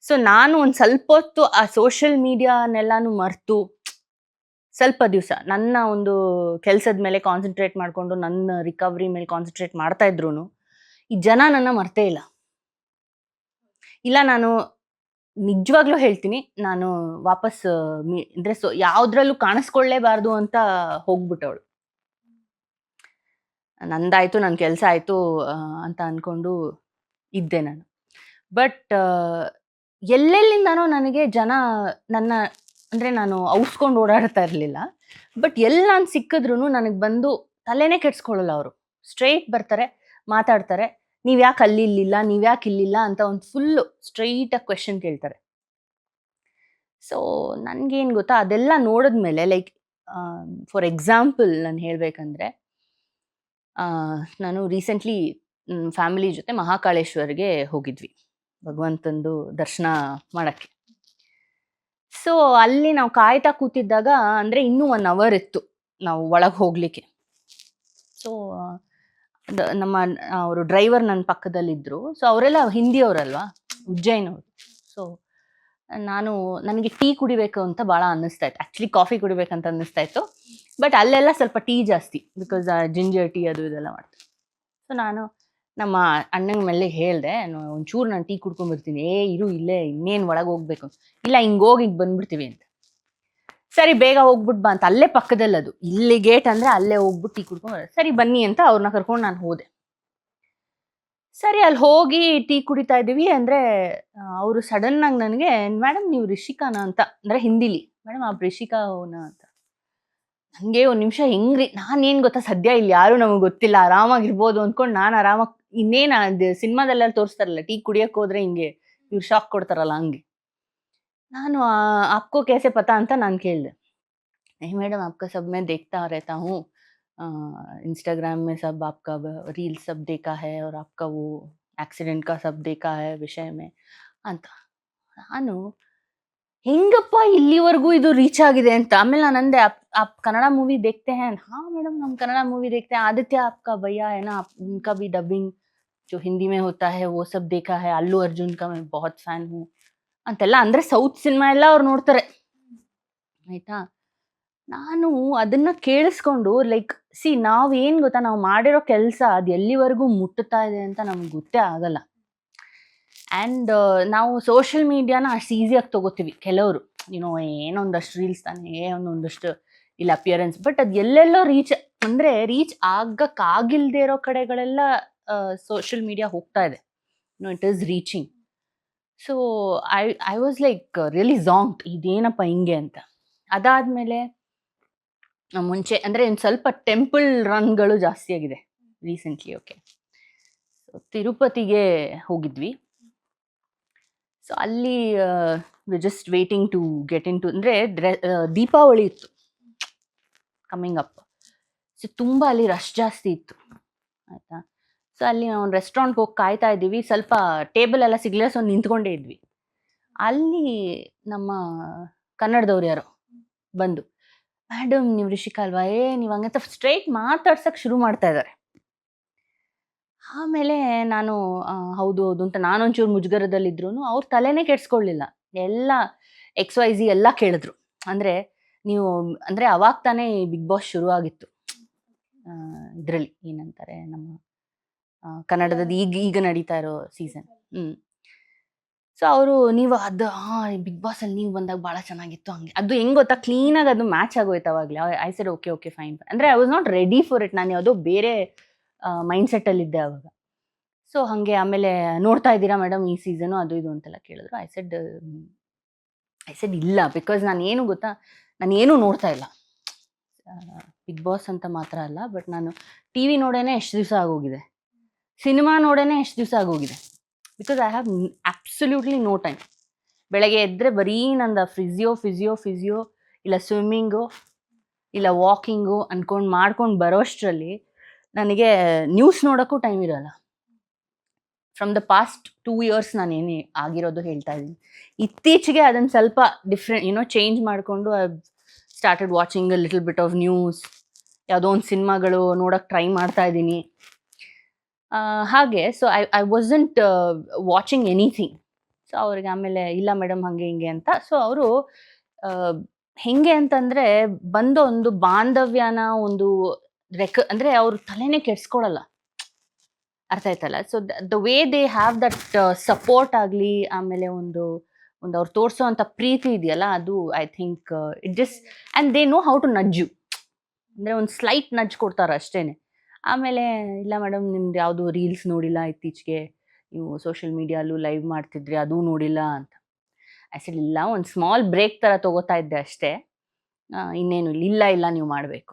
So ನಾನು ಒಂದು ಸ್ವಲ್ಪ ಹೊತ್ತು ಆ ಸೋಷಿಯಲ್ ಮೀಡಿಯಾನೆಲ್ಲಾನು ಮರೆತು ಸ್ವಲ್ಪ ದಿವಸ ನನ್ನ ಒಂದು ಕೆಲಸದ ಮೇಲೆ ಕಾನ್ಸಂಟ್ರೇಟ್ ಮಾಡಿಕೊಂಡು ನನ್ನ ರಿಕವರಿ ಮೇಲೆ ಕಾನ್ಸಂಟ್ರೇಟ್ ಮಾಡ್ತಾ ಇದ್ರು ಈ ಜನ ನನ್ನ ಮರ್ತೇ ಇಲ್ಲ. ಇಲ್ಲ, ನಾನು ನಿಜವಾಗ್ಲೂ ಹೇಳ್ತೀನಿ, ನಾನು ವಾಪಸ್ ಅಂದ್ರೆ ಯಾವ್ದ್ರಲ್ಲೂ ಕಾಣಿಸ್ಕೊಳ್ಳೇಬಾರ್ದು ಅಂತ ಹೋಗ್ಬಿಟ್ಟವಳು. ನಂದಾಯ್ತು, ನನ್ನ ಕೆಲಸ ಆಯ್ತು ಅಂತ ಅನ್ಕೊಂಡು ಇದ್ದೆ ನಾನು. ಬಟ್ ಎಲ್ಲೆಲ್ಲಿಂದಾನೋ ನನಗೆ ಜನ ನನ್ನ ಅಂದ್ರೆ ನಾನು ಔಸ್ಕೊಂಡು ಓಡಾಡ್ತಾ ಇರಲಿಲ್ಲ. ಬಟ್ ಎಲ್ಲಿ ನಾನು ಸಿಕ್ಕಿದ್ರು ನನಗೆ ಬಂದು ತಲೆನೇ ಕೆಡ್ಸ್ಕೊಳ್ಳಲ್ಲ ಅವರು. ಸ್ಟ್ರೈಟ್ ಬರ್ತಾರೆ, ಮಾತಾಡ್ತಾರೆ, ನೀವ್ ಯಾಕೆ ಅಲ್ಲಿ ಇಲ್ಲಿಲ್ಲ, ನೀವ್ ಯಾಕೆ ಇಲ್ಲಿಲ್ಲ ಅಂತ ಒಂದು ಫುಲ್ಲು ಸ್ಟ್ರೈಟಾಗಿ ಕ್ವೆಶನ್ ಕೇಳ್ತಾರೆ. ಸೊ ನನ್ಗೇನು ಗೊತ್ತಾ, ಅದೆಲ್ಲ ನೋಡಿದ್ಮೇಲೆ ಲೈಕ್ ಫಾರ್ ಎಕ್ಸಾಂಪಲ್ ನಾನು ಹೇಳ್ಬೇಕಂದ್ರೆ, ನಾನು ರೀಸೆಂಟ್ಲಿ ಫ್ಯಾಮಿಲಿ ಜೊತೆ ಮಹಾಕಾಳೇಶ್ವರ್ಗೆ ಹೋಗಿದ್ವಿ ಭಗವಂತಂದು ದರ್ಶನ ಮಾಡಕ್ಕೆ. ಸೊ ಅಲ್ಲಿ ನಾವು ಕಾಯ್ತಾ ಕೂತಿದ್ದಾಗ, ಅಂದ್ರೆ ಇನ್ನೂ 1 ಅವರ್ ಇತ್ತು ನಾವು ಒಳಗೆ ಹೋಗ್ಲಿಕ್ಕೆ. ಸೊ ನಮ್ಮ ಅವರು ಡ್ರೈವರ್ ನನ್ನ ಪಕ್ಕದಲ್ಲಿದ್ದರು. ಸೊ ಅವರೆಲ್ಲ ಹಿಂದಿಯವರಲ್ವಾ, ಉಜ್ಜಯಿನವರು. ಸೊ ನನಗೆ ಟೀ ಕುಡಿಬೇಕು ಅಂತ ಭಾಳ ಅನ್ನಿಸ್ತಾ ಇತ್ತು. ಆ್ಯಕ್ಚುಲಿ ಕಾಫಿ ಕುಡಿಬೇಕಂತ ಅನ್ನಿಸ್ತಾ ಇತ್ತು, ಬಟ್ ಅಲ್ಲೆಲ್ಲ ಸ್ವಲ್ಪ ಟೀ ಜಾಸ್ತಿ, ಬಿಕಾಸ್ ಜಿಂಜರ್ ಟೀ ಅದು ಇದೆಲ್ಲ ಮಾಡ್ತಾರೆ. ಸೊ ನಾನು ನಮ್ಮ ಅಣ್ಣನ ಮೇಲೆ ಹೇಳಿದೆ, ಒಂಚೂರು ನಾನು ಟೀ ಕುಡ್ಕೊಂಡ್ಬರ್ತೀನಿ. ಇರು ಇಲ್ಲೇ, ಇನ್ನೇನು ಒಳಗೆ ಹೋಗ್ಬೇಕು. ಇಲ್ಲ, ಹಿಂಗೋಗಿ ಈಗ ಬಂದ್ಬಿಡ್ತೀವಿ ಅಂತ. ಸರಿ, ಬೇಗ ಹೋಗ್ಬಿಟ್ಟು ಬಾ ಅಂತ. ಅಲ್ಲೇ ಪಕ್ಕದಲ್ಲದು, ಇಲ್ಲಿ ಗೇಟ್ ಅಂದರೆ ಅಲ್ಲೇ ಹೋಗ್ಬಿಟ್ಟು ಟೀ ಕುಡ್ಕೊಂಡು ಸರಿ ಬನ್ನಿ ಅಂತ ಅವ್ರನ್ನ ಕರ್ಕೊಂಡು ನಾನು ಹೋದೆ. ಸರಿ, ಅಲ್ಲಿ ಹೋಗಿ ಟೀ ಕುಡಿತಾ ಇದ್ದೀವಿ ಅಂದರೆ ಅವರು ಸಡನ್ನಾಗಿ ನನಗೆ, ಮೇಡಮ್ ನೀವು ರಿಷಿಕಾನ ಅಂತ, ಅಂದರೆ ಹಿಂದಿಲಿ, ಮೇಡಮ್ ಆ ರಿಷಿಕಾ ಅವನ ಅಂತ. ನನಗೆ ಒಂದು ನಿಮಿಷ ಹೆಂಗ್ರಿ, ನಾನೇನು ಗೊತ್ತಾ, ಸದ್ಯ ಇಲ್ಲಿ ಯಾರು ನಮಗೆ ಗೊತ್ತಿಲ್ಲ, ಆರಾಮಾಗಿರ್ಬೋದು ಅಂದ್ಕೊಂಡು ನಾನು ಆರಾಮಾಗಿ, ಇನ್ನೇನು ಅದು ಸಿನಿಮಾದಲ್ಲೆಲ್ಲ ತೋರಿಸ್ತಾರಲ್ಲ, ಟೀ ಕುಡಿಯೋಕೆ ಹೋದ್ರೆ ಹಿಂಗೆ ಇವ್ರು ಶಾಕ್ ಕೊಡ್ತಾರಲ್ಲ ಹಂಗೆ. ನಾನು ಆಪ್ಕೋ कैसे पता ಅಂತ ನಾನು ಕೇಳಿದೆ. नहीं मैडम, आपका सब मैं देखता रहता हूँ, इंस्टाग्राम में सब आपका रील सब देखा है और आपका वो एक्सीडेंट का सब देखा है विषय में ಅಂತ. ನಾನು ಹೆಂಗಪ್ಪ ಇಲ್ಲಿವರೆಗೂ ಇದು ರೀಚ್ ಆಗಿದೆ ಅಂತ. ಆಮೇಲೆ ನಾನು ಅಂದೆ, आप कन्नड़ा मूवी देखते हैं? हाँ मैडम, हम कन्नड़ा मूवी देखते हैं, आदित्य आपका भैया है ना, उनका भी डबिंग जो हिंदी में होता है वो सब देखा है, अल्लू अर्जुन का मैं बहुत फैन हूँ ಅಂತೆಲ್ಲ. ಅಂದರೆ ಸೌತ್ ಸಿನಿಮಾ ಎಲ್ಲ ಅವ್ರು ನೋಡ್ತಾರೆ ಆಯ್ತಾ. ನಾನು ಅದನ್ನ ಕೇಳಿಸ್ಕೊಂಡು ಲೈಕ್ ನಾವೇನು ಗೊತ್ತಾ, ನಾವು ಮಾಡಿರೋ ಕೆಲಸ ಅದು ಎಲ್ಲಿವರೆಗೂ ಮುಟ್ಟುತ್ತಾ ಇದೆ ಅಂತ ನಮ್ಗೆ ಗೊತ್ತೇ ಆಗಲ್ಲ. ಆ್ಯಂಡ್ ನಾವು ಸೋಷಿಯಲ್ ಮೀಡಿಯಾನ ಅಷ್ಟು ಈಸಿಯಾಗಿ ತೊಗೋತೀವಿ ಕೆಲವರು. ಏನೊಂದಷ್ಟು ರೀಲ್ಸ್ ತಾನೇ, ಒಂದೊಂದಷ್ಟು ಇಲ್ಲ ಅಪಿಯರೆನ್ಸ್, ಬಟ್ ಅದು ಎಲ್ಲೆಲ್ಲೋ ರೀಚ್ ಆಗಕ್ಕಾಗಿಲ್ದೇ ಇರೋ ಕಡೆಗಳೆಲ್ಲ ಸೋಷಿಯಲ್ ಮೀಡಿಯಾ ಹೋಗ್ತಾ ಇದೆ. It is reaching. So I was like really zonked, ಇದೇನಪ್ಪ ಹಿಂಗೆ ಅಂತ. ಅದಾದಮೇಲೆ ಮುಂಚೆ ಅಂದರೆ ಒಂದು ಸ್ವಲ್ಪ ಟೆಂಪಲ್ ರನ್ಗಳು ಜಾಸ್ತಿ ಆಗಿದೆ ರೀಸೆಂಟ್ಲಿ. ಓಕೆ, ಸೊ ತಿರುಪತಿಗೆ ಹೋಗಿದ್ವಿ. ಸೊ ಅಲ್ಲಿ just waiting to get in to, ಅಂದರೆ ದೀಪಾವಳಿ ಇತ್ತು ಕಮ್ಮಿಂಗ್ ಅಪ್. ಸೊ ತುಂಬ ಅಲ್ಲಿ ರಶ್ ಜಾಸ್ತಿ ಇತ್ತು ಆಯಿತಾ. ಸೊ ಅಲ್ಲಿ ನಾವು ಒಂದು ರೆಸ್ಟೋರೆಂಟ್ಗೆ ಹೋಗಿ ಕಾಯ್ತಾ ಇದ್ದೀವಿ, ಸ್ವಲ್ಪ ಟೇಬಲ್ ಎಲ್ಲ ಸಿಗಲಿಲ್ಲ, ಸೊ ನಿಂತ್ಕೊಂಡೇ ಇದ್ವಿ. ಅಲ್ಲಿ ನಮ್ಮ ಕನ್ನಡದವ್ರು ಯಾರೋ ಬಂದು, ಮೇಡಮ್ ನೀವು ರಿಷಿಕಾ ಅಲ್ವಾ, ನೀವು ಹಂಗಂತ ಸ್ಟ್ರೈಟ್ ಮಾತಾಡ್ಸಕ್ಕೆ ಶುರು ಮಾಡ್ತಾ ಇದ್ದಾರೆ. ಆಮೇಲೆ ನಾನು ಹೌದು ಹೌದು ಅಂತ ನಾನೊಂಚೂರು ಮುಜುಗರದಲ್ಲಿದ್ರು, ಅವ್ರು ತಲೆನೇ ಕೆಡ್ಸ್ಕೊಳ್ಳಿಲ್ಲ. ಎಲ್ಲ XYZ ಎಲ್ಲ ಕೇಳಿದ್ರು. ಅಂದರೆ ನೀವು, ಅಂದರೆ ಅವಾಗ ತಾನೇ ಬಿಗ್ ಬಾಸ್ ಶುರು ಆಗಿತ್ತು ಇದರಲ್ಲಿ, ಏನಂತಾರೆ ನಮ್ಮ ಕನ್ನಡದ ಈಗ ನಡೀತಾ ಇರೋ ಸೀಸನ್. ಸೊ ಅವರು, ನೀವು ಅದು ಬಿಗ್ ಬಾಸಲ್ಲಿ ನೀವು ಬಂದಾಗ ಭಾಳ ಚೆನ್ನಾಗಿತ್ತು ಹಂಗೆ, ಅದು ಹೆಂಗೆ ಗೊತ್ತಾ, ಕ್ಲೀನಾಗಿ ಅದು ಮ್ಯಾಚ್ ಆಗೋಯ್ತು ಅವಾಗಲೇ. I said okay fine. ಅಂದರೆ I was not ready for it, ನಾನು ಯಾವುದೋ ಬೇರೆ ಮೈಂಡ್ಸೆಟ್ಟಲ್ಲಿದ್ದೆ ಅವಾಗ. ಸೊ ಹಾಗೆ ಆಮೇಲೆ ನೋಡ್ತಾ ಇದ್ದೀರಾ ಮೇಡಮ್ ಈ ಸೀಸನು ಅದು ಇದು ಅಂತೆಲ್ಲ ಕೇಳಿದ್ರು. ಐ ಸೆಡ್ ಇಲ್ಲ, ಬಿಕಾಸ್ ನಾನೇನು ಗೊತ್ತಾ, ನಾನೇನು ನೋಡ್ತಾ ಇಲ್ಲ. ಬಿಗ್ ಬಾಸ್ ಅಂತ ಮಾತ್ರ ಅಲ್ಲ, ಬಟ್ ನಾನು ಟಿ ವಿ ನೋಡೇನೆ ಎಷ್ಟು ದಿವಸ ಆಗೋಗಿದೆ, ಸಿನಿಮಾ ನೋಡೇನೆ ಎಷ್ಟು ದಿವಸ ಆಗೋಗಿದೆ. Because I have absolutely no time. ಬೆಳಗ್ಗೆ ಎದ್ದರೆ ಬರೀ ನಂದು ಫಿಸಿಯೋ ಇಲ್ಲ ಸ್ವಿಮ್ಮಿಂಗು ಇಲ್ಲ ವಾಕಿಂಗು ಅಂದ್ಕೊಂಡು ಮಾಡ್ಕೊಂಡು ಬರೋಷ್ಟರಲ್ಲಿ ನನಗೆ ನ್ಯೂಸ್ ನೋಡೋಕ್ಕೂ ಟೈಮ್ ಇರೋಲ್ಲ. ಫ್ರಮ್ ದ ಪಾಸ್ಟ್ 2 years ನಾನೇನು ಆಗಿರೋದು ಹೇಳ್ತಾ ಇದ್ದೀನಿ. ಇತ್ತೀಚೆಗೆ ಅದನ್ನು ಸ್ವಲ್ಪ ಡಿಫ್ರೆಂಟ್ ಚೇಂಜ್ ಮಾಡಿಕೊಂಡು I started watching a little bit of news, ಯಾವುದೋ ಒಂದು ಸಿನಿಮಾಗಳು ನೋಡೋಕ್ಕೆ ಟ್ರೈ ಮಾಡ್ತಾ ಇದ್ದೀನಿ ಹಾಗೆ. So I wasn't watching anything. So ಅವ್ರಿಗೆ ಆಮೇಲೆ ಇಲ್ಲ ಮೇಡಮ್ ಹಂಗೆ ಹಿಂಗೆ ಅಂತ. ಸೊ ಅವರು ಹೆಂಗೆ ಅಂತಂದ್ರೆ ಬಂದು ಒಂದು ಬಾಂಧವ್ಯನ ಒಂದು ಅಂದ್ರೆ ಅವ್ರ ತಲೆನೇ ಕೆಡ್ಸ್ಕೊಳಲ್ಲ. ಅರ್ಥ ಆಯ್ತಲ್ಲ? So the way they have that support ಆಗ್ಲಿ, ಆಮೇಲೆ ಒಂದು ಅವ್ರು ತೋರ್ಸೋಂಥ ಪ್ರೀತಿ ಇದೆಯಲ್ಲ, ಅದು I think it just and they know how to nudge you. ಅಂದ್ರೆ ಒಂದು ಸ್ಲೈಟ್ ನಡ್ಜ್ ಕೊಡ್ತಾರೆ ಅಷ್ಟೇನೆ. ಆಮೇಲೆ ಇಲ್ಲ ಮೇಡಮ್ ನಿಮ್ದು ಯಾವುದು ರೀಲ್ಸ್ ನೋಡಿಲ್ಲ ಇತ್ತೀಚೆಗೆ, ನೀವು ಸೋಷಿಯಲ್ ಮೀಡಿಯಾಲ್ಲೂ ಲೈವ್ ಮಾಡ್ತಿದ್ರಿ ಅದೂ ನೋಡಿಲ್ಲ ಅಂತ. ಆ್ಯಕ್ಚುಲಿ ಇಲ್ಲ, ಒಂದು ಸ್ಮಾಲ್ ಬ್ರೇಕ್ ಥರ ತಗೋತಾ ಇದ್ದೆ ಅಷ್ಟೇ. ಇನ್ನೇನು ಇಲ್ಲ, ಇಲ್ಲ ನೀವು ಮಾಡಬೇಕು.